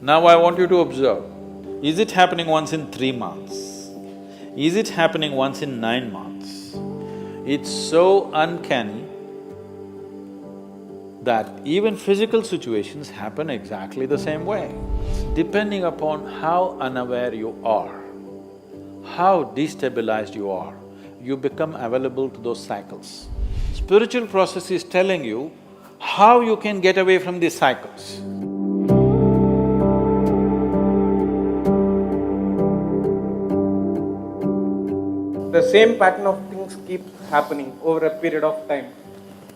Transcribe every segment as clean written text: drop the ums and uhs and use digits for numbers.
Now I want you to observe, is it happening once in 3 months? Is it happening once in 9 months? It's so uncanny that even physical situations happen exactly the same way. Depending upon how unaware you are, how destabilized you become available to those cycles. Spiritual process is telling you how you can get away from these cycles. The same pattern of things keep happening over a period of time.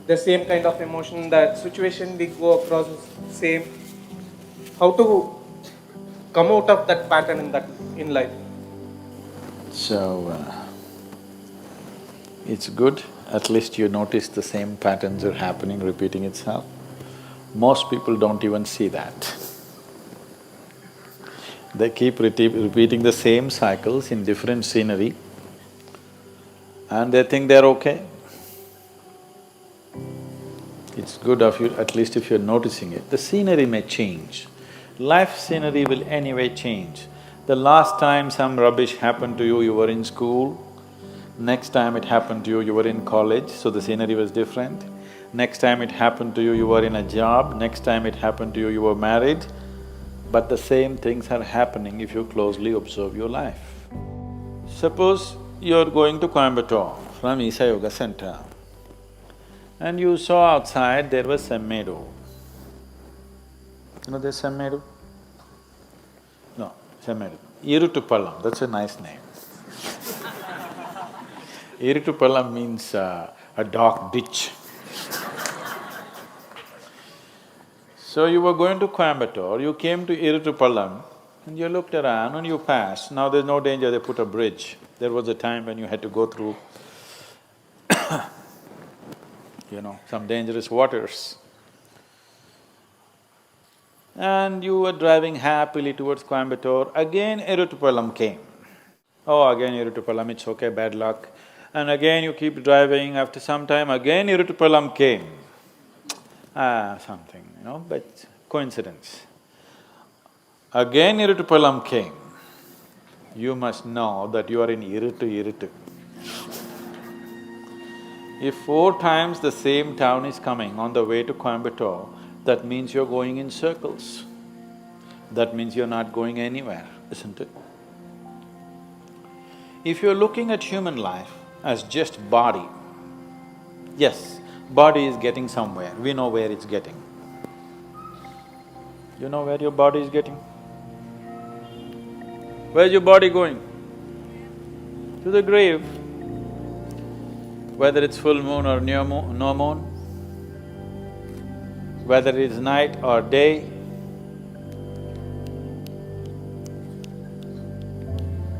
The same kind of emotion, the situation we go across is same. How to come out of that pattern in life? So, it's good, at least you notice the same patterns are happening, repeating itself. Most people don't even see that. They keep repeating the same cycles in different scenery and they think they're okay. It's good of you, at least if you're noticing it. The scenery may change. Life scenery will anyway change. The last time some rubbish happened to you, you were in school. Next time it happened to you, you were in college, so the scenery was different. Next time it happened to you, you were in a job. Next time it happened to you, you were married. But the same things are happening if you closely observe your life. Suppose you're going to Coimbatore from Isa Yoga Center and you saw outside there was Semmedu. You know there's Semmedu? No, Semmedu. Irutupallam, that's a nice name. Irutupallam means a dark ditch. So you were going to Coimbatore, you came to Irutupallam and you looked around and you passed. Now there's no danger, they put a bridge. There was a time when you had to go through some dangerous waters. And you were driving happily towards Coimbatore, again Irutupallam came. Oh, again Irutupallam, it's okay, bad luck. And again you keep driving, after some time again Irutupallam came. Something, but coincidence. Again Irutupallam came. You must know that you are in Irutu. If 4 times the same town is coming on the way to Coimbatore, that means you're going in circles. That means you're not going anywhere, isn't it? If you're looking at human life as just body, yes, body is getting somewhere, we know where it's getting. You know where your body is getting? Where's your body going? To the grave. Whether it's full moon or no moon, whether it's night or day,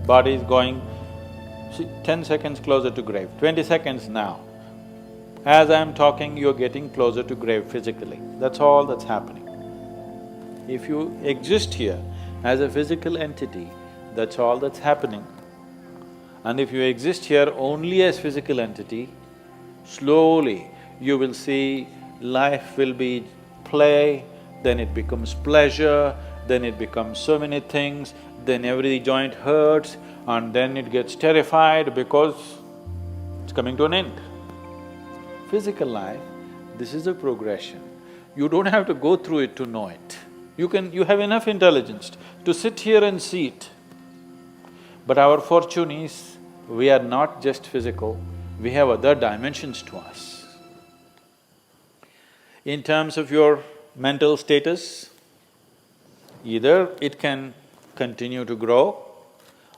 body is going, 10 seconds closer to grave, 20 seconds now. As I'm talking, you're getting closer to grave physically, that's all that's happening. If you exist here as a physical entity, that's all that's happening. And if you exist here only as physical entity, slowly you will see life will be play, then it becomes pleasure, then it becomes so many things, then every joint hurts, and then it gets terrified because it's coming to an end. Physical life, this is a progression. You don't have to go through it to know it. You have enough intelligence to sit here and see it. But our fortune is, we are not just physical, we have other dimensions to us. In terms of your mental status, either it can continue to grow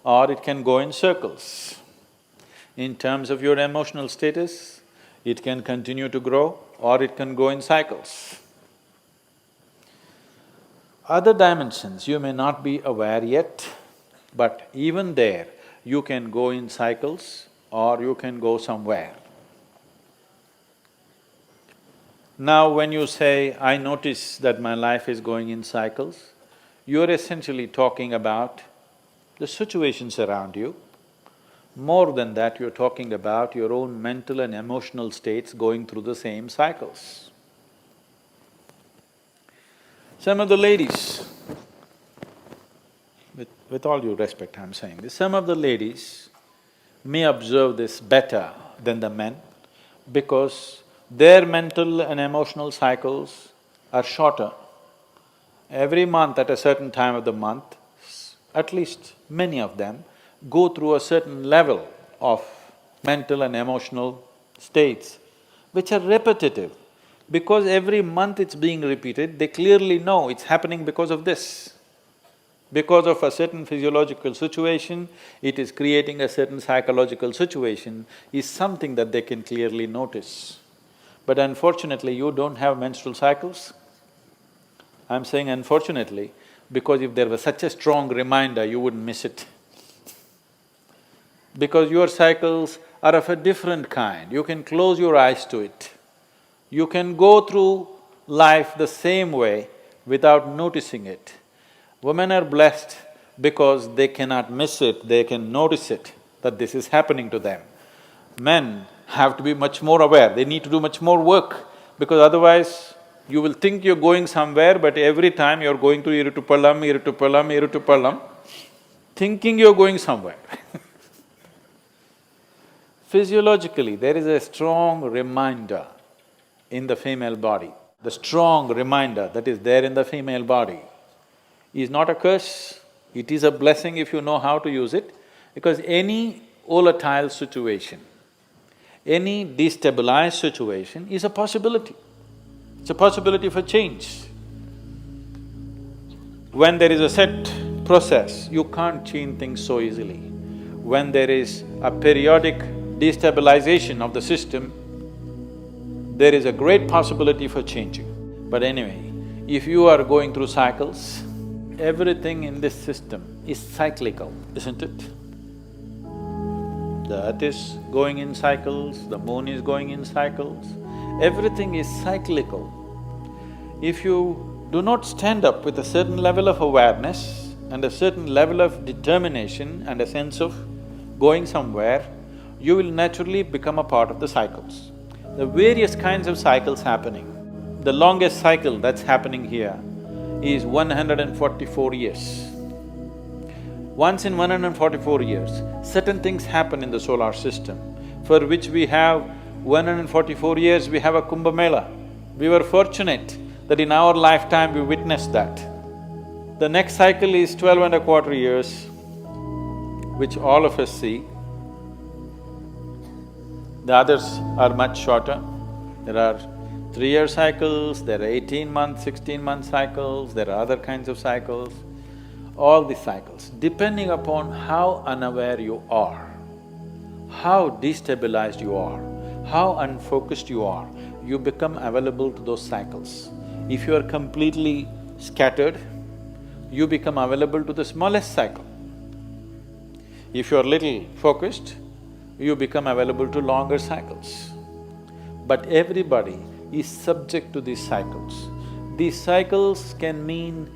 or it can go in circles. In terms of your emotional status, it can continue to grow or it can go in cycles. Other dimensions you may not be aware yet, but even there, you can go in cycles or you can go somewhere. Now when you say, I notice that my life is going in cycles, you're essentially talking about the situations around you. More than that, you're talking about your own mental and emotional states going through the same cycles. Some of the ladies, with all due respect I'm saying this, some of the ladies may observe this better than the men because their mental and emotional cycles are shorter. Every month at a certain time of the month, at least many of them go through a certain level of mental and emotional states which are repetitive. Because every month it's being repeated, they clearly know it's happening because of this. Because of a certain physiological situation, it is creating a certain psychological situation, is something that they can clearly notice. But unfortunately, you don't have menstrual cycles. I'm saying unfortunately, because if there was such a strong reminder, you wouldn't miss it. Because your cycles are of a different kind, you can close your eyes to it. You can go through life the same way without noticing it. Women are blessed because they cannot miss it, they can notice it, that this is happening to them. Men have to be much more aware, they need to do much more work, because otherwise you will think you're going somewhere, but every time you're going to Iritupalam, thinking you're going somewhere. Physiologically, there is a strong reminder in the female body. The strong reminder that is there in the female body is not a curse, it is a blessing if you know how to use it, because any volatile situation, any destabilized situation is a possibility. It's a possibility for change. When there is a set process, you can't change things so easily. When there is a periodic destabilization of the system, there is a great possibility for changing. But anyway, if you are going through cycles, everything in this system is cyclical, isn't it? The earth is going in cycles, the moon is going in cycles, everything is cyclical. If you do not stand up with a certain level of awareness and a certain level of determination and a sense of going somewhere, you will naturally become a part of the cycles. The various kinds of cycles happening. The longest cycle that's happening here is 144 years. Once in 144 years, certain things happen in the solar system, for which we have 144 years, we have a Kumbh Mela. We were fortunate that in our lifetime we witnessed that. The next cycle is 12 and a quarter years, which all of us see. The others are much shorter. There are 3-year cycles, there are 18-month, 16-month cycles, there are other kinds of cycles. All these cycles, depending upon how unaware you are, how destabilized you are, how unfocused you are, you become available to those cycles. If you are completely scattered, you become available to the smallest cycle. If you are little focused, you become available to longer cycles. But everybody is subject to these cycles. These cycles can mean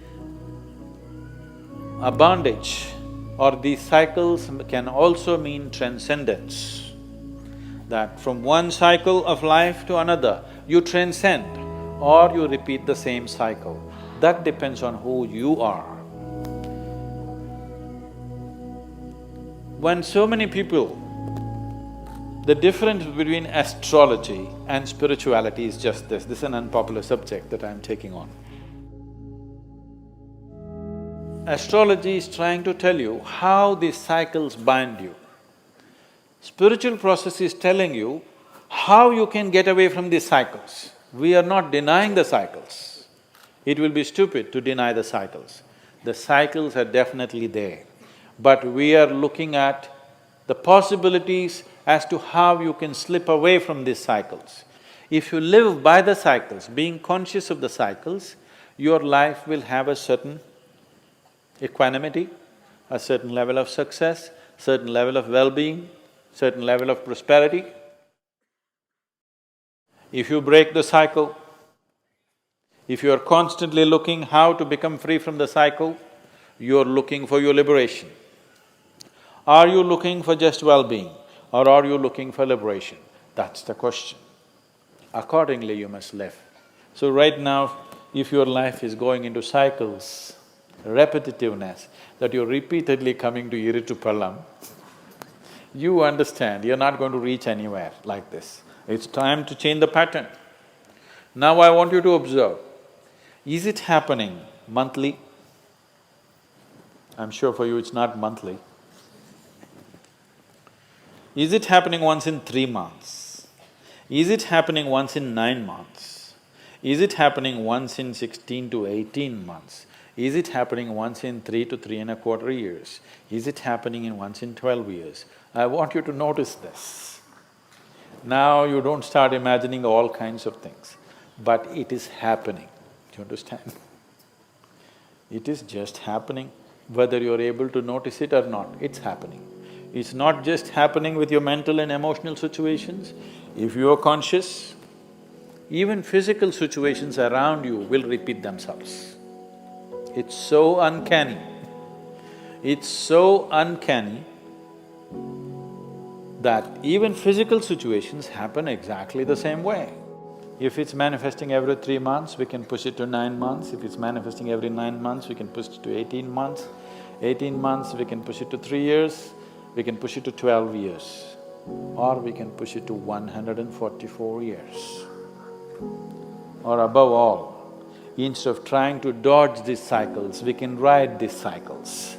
a bondage, or these cycles can also mean transcendence. That from one cycle of life to another, you transcend or you repeat the same cycle. That depends on who you are. When so many people… The difference between astrology and spirituality is just this. This is an unpopular subject that I'm taking on. Astrology is trying to tell you how these cycles bind you. Spiritual process is telling you how you can get away from these cycles. We are not denying the cycles. It will be stupid to deny the cycles. The cycles are definitely there, but we are looking at the possibilities as to how you can slip away from these cycles. If you live by the cycles, being conscious of the cycles, your life will have a certain equanimity, a certain level of success, certain level of well-being, certain level of prosperity. If you break the cycle, if you are constantly looking how to become free from the cycle, you are looking for your liberation. Are you looking for just well-being or are you looking for liberation? That's the question. Accordingly, you must live. So right now, if your life is going into cycles, repetitiveness, that you're repeatedly coming to Iritupalam, you understand you're not going to reach anywhere like this. It's time to change the pattern. Now I want you to observe, is it happening monthly? I'm sure for you it's not monthly. Is it happening once in 3 months? Is it happening once in 9 months? Is it happening once in 16 to 18 months? Is it happening once in 3 to 3.25 years? Is it happening in once in 12 years? I want you to notice this. Now you don't start imagining all kinds of things, but it is happening. Do you understand? It is just happening, whether you're able to notice it or not, it's happening. It's not just happening with your mental and emotional situations. If you are conscious, even physical situations around you will repeat themselves. It's so uncanny. It's so uncanny that even physical situations happen exactly the same way. If it's manifesting every 3 months, we can push it to 9 months. If it's manifesting every 9 months, we can push it to 18 months. 18 months, we can push it to 3 years. We can push it to 12 years, or we can push it to 144 years. Or above all, instead of trying to dodge these cycles, we can ride these cycles.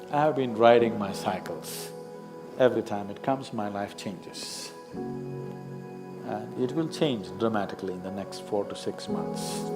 I have been riding my cycles. Every time it comes, my life changes. And it will change dramatically in the next 4 to 6 months.